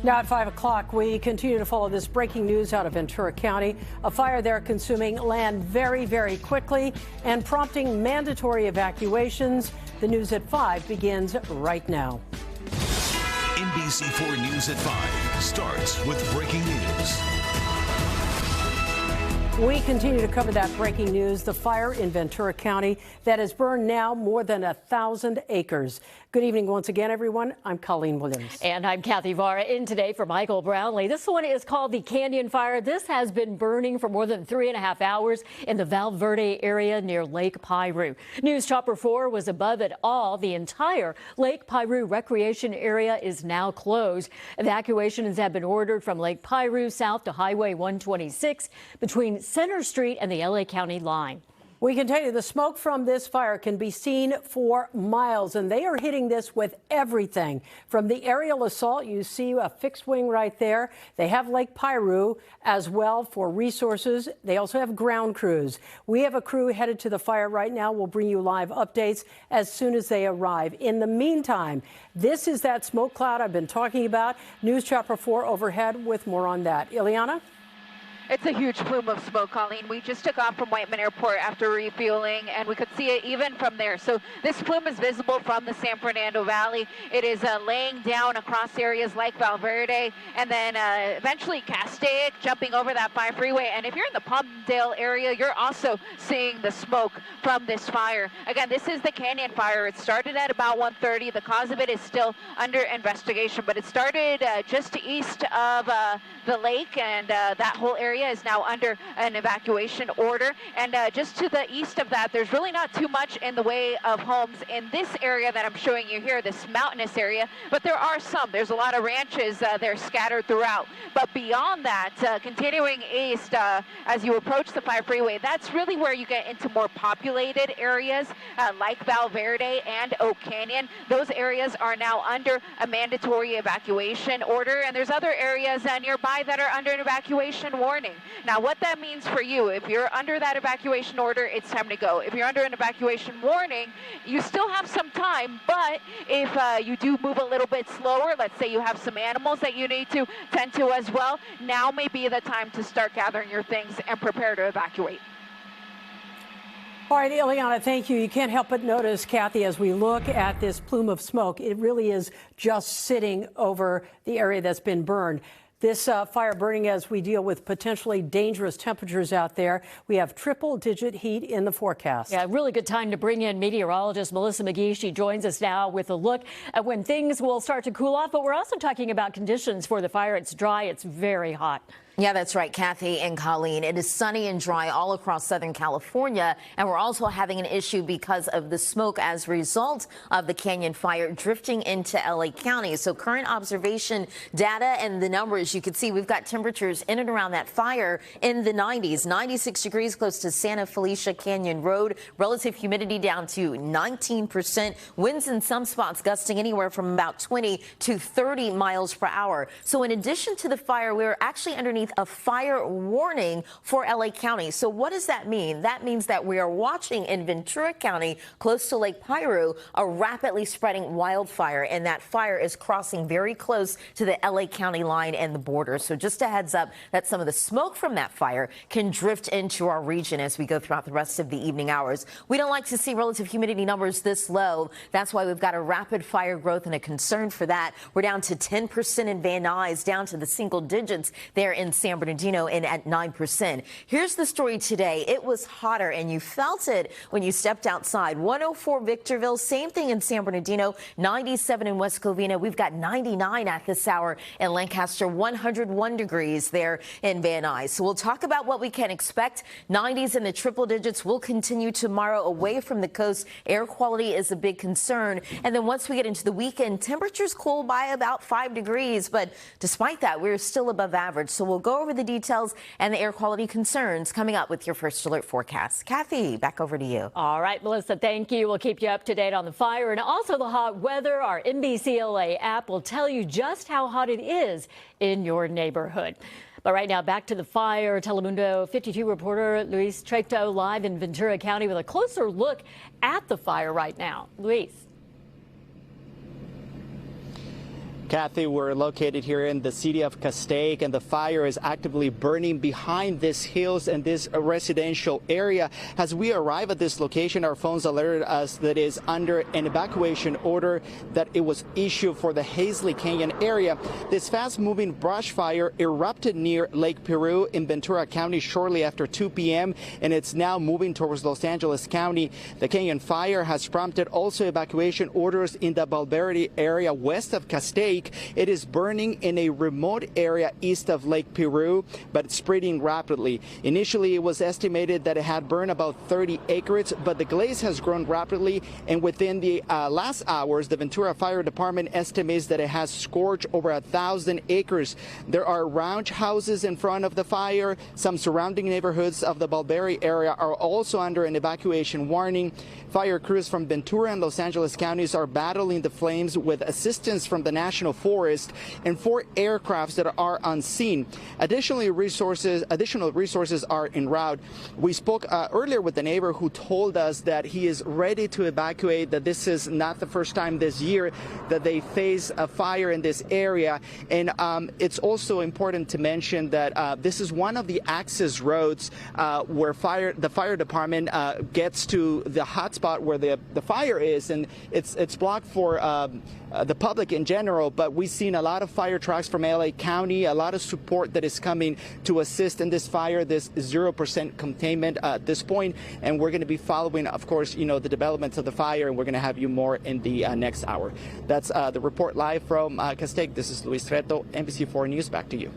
Now at 5 o'clock, we continue to follow this breaking news out of Ventura County. A fire there consuming land very quickly and prompting mandatory evacuations. The news at 5 begins right now. NBC4 News at 5 starts with breaking news. We continue to cover that breaking news, the fire in Ventura County that has burned now more than 1,000 acres. Good evening once again, everyone. I'm Colleen Williams. And I'm Kathy Vara in today for Michael Brownlee. This one is called the Canyon Fire. This has been burning for more than 3.5 hours in the Valverde area near Lake Piru. News Chopper 4 was above it all. The entire Lake Piru recreation area is now closed. Evacuations have been ordered from Lake Piru south to Highway 126 between Center Street and the LA County line. We can tell you the smoke from this fire can be seen for miles, and they are hitting this with everything. From the aerial assault, you see a fixed wing right there. They have Lake Piru as well for resources. They also have ground crews. We have a crew headed to the fire right now. We'll bring you live updates as soon as they arrive. In the meantime, this is that smoke cloud I've been talking about. News Chopper 4 overhead with more on that. Ileana? It's a huge plume of smoke, Colleen. We just took off from Whiteman Airport after refueling, and we could see it even from there. So this plume is visible from the San Fernando Valley. It is laying down across areas like Valverde and then eventually Castaic, jumping over that 5 freeway. And if you're in the Palmdale area, you're also seeing the smoke from this fire. Again, this is the Canyon Fire. It started at about 1:30. The cause of it is still under investigation, but it started just east of the lake, and that whole area is now under an evacuation order. And just to the east of that, there's really not too much in the way of homes in this area that I'm showing you here, this mountainous area, but there are some. There's a lot of ranches they're scattered throughout. But beyond that, continuing east as you approach the 5 freeway, that's really where you get into more populated areas like Valverde and Oak Canyon. Those areas are now under a mandatory evacuation order, and there's other areas nearby that are under an evacuation warning. Now, what that means for you, if you're under that evacuation order, it's time to go. If you're under an evacuation warning, you still have some time, but if you do move a little bit slower, let's say you have some animals that you need to tend to as well, now may be the time to start gathering your things and prepare to evacuate. All right, Ileana, thank you. You can't help but notice, Kathy, as we look at this plume of smoke, it really is just sitting over the area that's been burned. This fire burning as we deal with potentially dangerous temperatures out there. We have triple-digit heat in the forecast. Yeah, really good time to bring in meteorologist Melissa McGee. She joins us now with a look at when things will start to cool off. But we're also talking about conditions for the fire. It's dry. It's very hot. Yeah, that's right, Kathy and Colleen. It is sunny and dry all across Southern California, and we're also having an issue because of the smoke as a result of the Canyon Fire drifting into LA County. So current observation data and the numbers, you can see we've got temperatures in and around that fire in the 90s, 96 degrees close to Santa Felicia Canyon Road, relative humidity down to 19%, winds in some spots gusting anywhere from about 20 to 30 miles per hour. So in addition to the fire, we're actually underneath a fire warning for LA County. So what does that mean? That means that we are watching in Ventura County, close to Lake Piru, a rapidly spreading wildfire, and that fire is crossing very close to the LA County line and the border. So just a heads up that some of the smoke from that fire can drift into our region as we go throughout the rest of the evening hours. We don't like to see relative humidity numbers this low. That's why we've got a rapid fire growth and a concern for that. We're down to 10% in Van Nuys, down to the single digits there in San Bernardino, and at 9%. Here's the story today. It was hotter, and you felt it when you stepped outside. 104 Victorville, same thing in San Bernardino, 97 in West Covina. We've got 99 at this hour in Lancaster, 101 degrees there in Van Nuys. So we'll talk about what we can expect. 90s in the triple digits will continue tomorrow away from the coast. Air quality is a big concern. And then once we get into the weekend, temperatures cool by about 5 degrees. But despite that, we're still above average. So we'll go over the details and the air quality concerns coming up with your first alert forecast. Kathy, back over to you. All right, Melissa, thank you. We'll keep you up to date on the fire and also the hot weather. Our NBC LA app will tell you just how hot it is in your neighborhood. But right now, back to the fire. Telemundo 52 reporter Luis Trecto live in Ventura County with a closer look at the fire right now. Luis. Kathy, we're located here in the city of Castaic, and the fire is actively burning behind these hills and this residential area. As we arrive at this location, our phones alerted us that it is under an evacuation order that it was issued for the Hazley Canyon area. This fast-moving brush fire erupted near Lake Piru in Ventura County shortly after 2 p.m., and it's now moving towards Los Angeles County. The canyon fire has prompted also evacuation orders in the Balverde area west of Castaic. It is burning in a remote area east of Lake Piru, but spreading rapidly. Initially, it was estimated that it had burned about 30 acres, but the blaze has grown rapidly, and within the last hours, the Ventura Fire Department estimates that it has scorched over 1,000 acres. There are ranch houses in front of the fire. Some surrounding neighborhoods of the Balverde area are also under an evacuation warning. Fire crews from Ventura and Los Angeles counties are battling the flames with assistance from the National Forest and 4 aircrafts that are on scene. Additional resources are en route. We spoke earlier with the neighbor who told us that he is ready to evacuate, that this is not the first time this year that they face a fire in this area. And it's also important to mention that this is one of the access roads where the fire department gets to the hotspot where the fire is, and it's blocked for the public in general, but we've seen a lot of fire trucks from LA County, a lot of support that is coming to assist in this fire, this 0% containment at this point, and we're going to be following, of course, the developments of the fire, and we're going to have you more in the next hour. That's the report live from Castaic. This is Luis Reto, NBC4 News. Back to you.